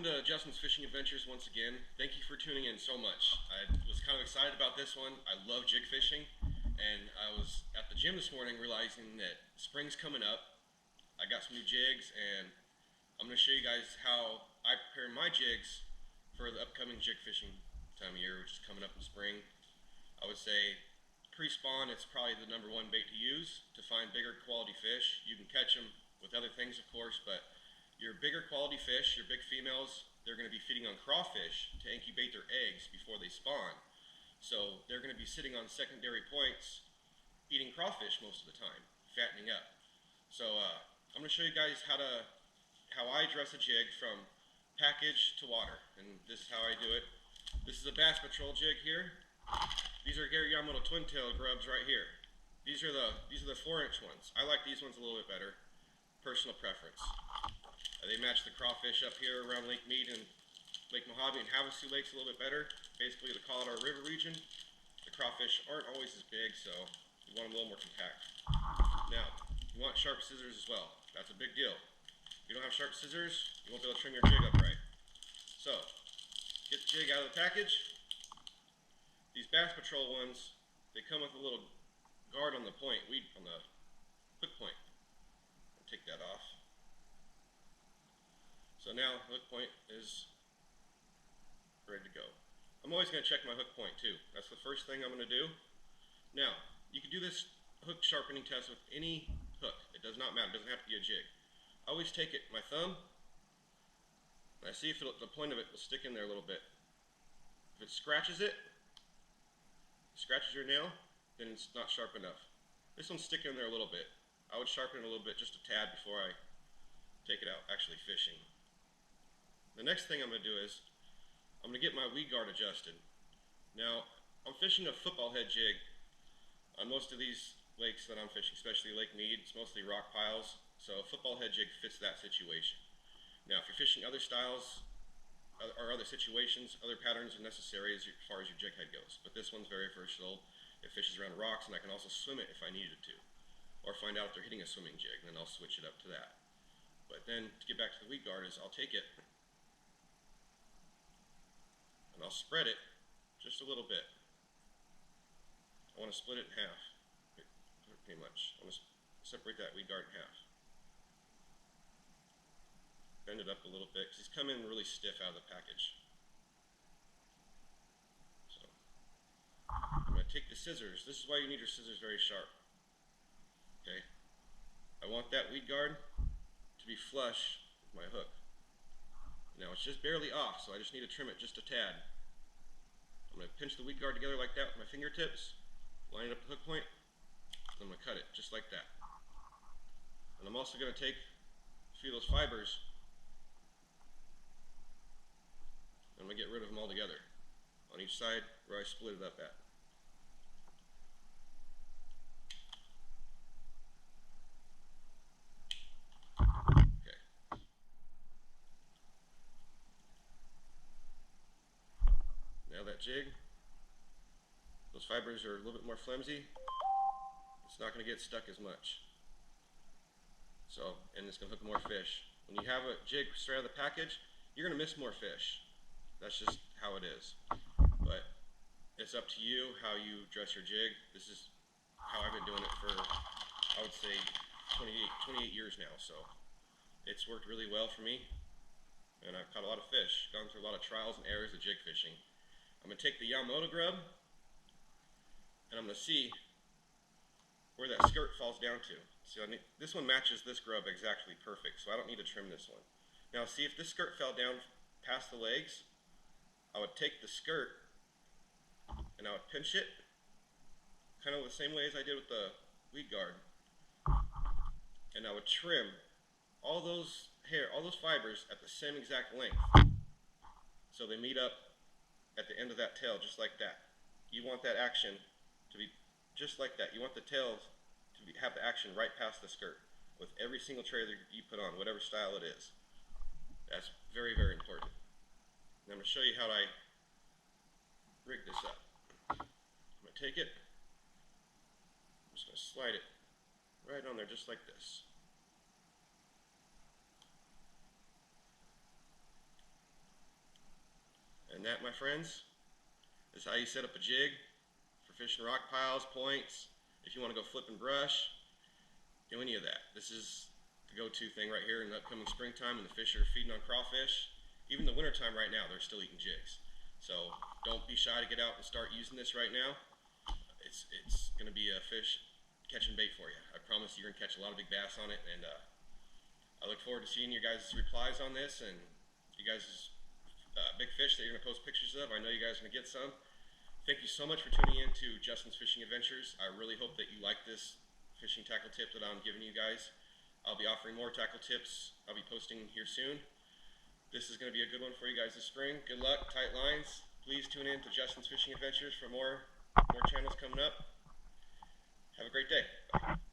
to Justin's Fishing Adventures once again. Thank you for tuning in so much. I was kind of excited about this one. I love jig fishing, and I was at the gym this morning realizing that spring's coming up. I got some new jigs, and I'm going to show you guys how I prepare my jigs for the upcoming jig fishing time of year, which is coming up in spring. I would say pre-spawn, it's probably the #1 bait to use to find bigger quality fish. You can catch them with other things, of course, but your bigger quality fish, your big females, they're going to be feeding on crawfish to incubate their eggs before they spawn. So they're going to be sitting on secondary points eating crawfish most of the time, fattening up. So I'm going to show you guys how I dress a jig from package to water, and this is how I do it. This is a Bass Patrol jig here. These are Gary Yamamoto twin tail grubs right here. These are the 4-inch ones. I like these ones a little bit better. Personal preference. They match the crawfish up here around Lake Mead and Lake Mojave and Havasu Lakes a little bit better. Basically the Colorado River region. The crawfish aren't always as big, so you want them a little more compact. Now, you want sharp scissors as well. That's a big deal. If you don't have sharp scissors, you won't be able to trim your jig up right. So, get the jig out of the package. These Bass Patrol ones, they come with a little guard on the point, on the hook point. I'll take that off. So now hook point is ready to go. I'm always going to check my hook point too. That's the first thing I'm going to do. Now, you can do this hook sharpening test with any hook. It does not matter. It doesn't have to be a jig. I always take my thumb, and I see if the point of it will stick in there a little bit. If it scratches your nail, then it's not sharp enough. This one's sticking in there a little bit. I would sharpen it a little bit, just a tad, before I take it out actually fishing. The next thing I'm going to do is I'm going to get my weed guard adjusted. Now, I'm fishing a football head jig on most of these lakes that I'm fishing, especially Lake Mead. It's mostly rock piles, so a football head jig fits that situation. Now, if you're fishing other styles or other situations, other patterns are necessary as far as your jig head goes. But this one's very versatile. It fishes around rocks, and I can also swim it if I needed to, or find out if they're hitting a swimming jig, and then I'll switch it up to that. But then to get back to the weed guard is I'll take it and I'll spread it just a little bit. I want to split it in half, pretty much. I want to separate that weed guard in half. Bend it up a little bit because he's come in really stiff out of the package. So I'm going to take the scissors. This is why you need your scissors very sharp. Okay. I want that weed guard to be flush with my hook. Now it's just barely off, so I just need to trim it just a tad. I'm going to pinch the weed guard together like that with my fingertips, line it up the hook point, and I'm going to cut it just like that. And I'm also going to take a few of those fibers and I'm going to get rid of them all together on each side where I split it up at. Jig, those fibers are a little bit more flimsy. It's not going to get stuck as much. So, and it's going to hook more fish. When you have a jig straight out of the package, you're going to miss more fish. That's just how it is. But it's up to you how you dress your jig. This is how I've been doing it for, I would say, 28 years now. So it's worked really well for me. And I've caught a lot of fish, gone through a lot of trials and errors of jig fishing. I'm going to take the Yamamoto grub, and I'm going to see where that skirt falls down to. So this one matches this grub exactly perfect, so I don't need to trim this one. Now see, if this skirt fell down past the legs, I would take the skirt, and I would pinch it, kind of the same way as I did with the weed guard, and I would trim all those fibers at the same exact length, so they meet up at the end of that tail, just like that. You want that action to be just like that. You want the tail to have the action right past the skirt with every single trailer you put on, whatever style it is. That's very, very important. And I'm going to show you how I rig this up. I'm going to take it, I'm just going to slide it right on there just like this. And that, my friends, is how you set up a jig for fishing rock piles, points. If you want to go flip and brush, do any of that. This is the go-to thing right here in the upcoming springtime when the fish are feeding on crawfish. Even the wintertime right now, they're still eating jigs. So don't be shy to get out and start using this right now. It's going to be a fish catching bait for you. I promise you're going to catch a lot of big bass on it, and I look forward to seeing your guys' replies on this and you guys' big fish that you're going to post pictures of. I know you guys are going to get some. Thank you so much for tuning in to Justin's Fishing Adventures. I really hope that you like this fishing tackle tip that I'm giving you guys. I'll be offering more tackle tips. I'll be posting here soon. This is going to be a good one for you guys this spring. Good luck, tight lines. Please tune in to Justin's Fishing Adventures for more channels coming up. Have a great day. Bye.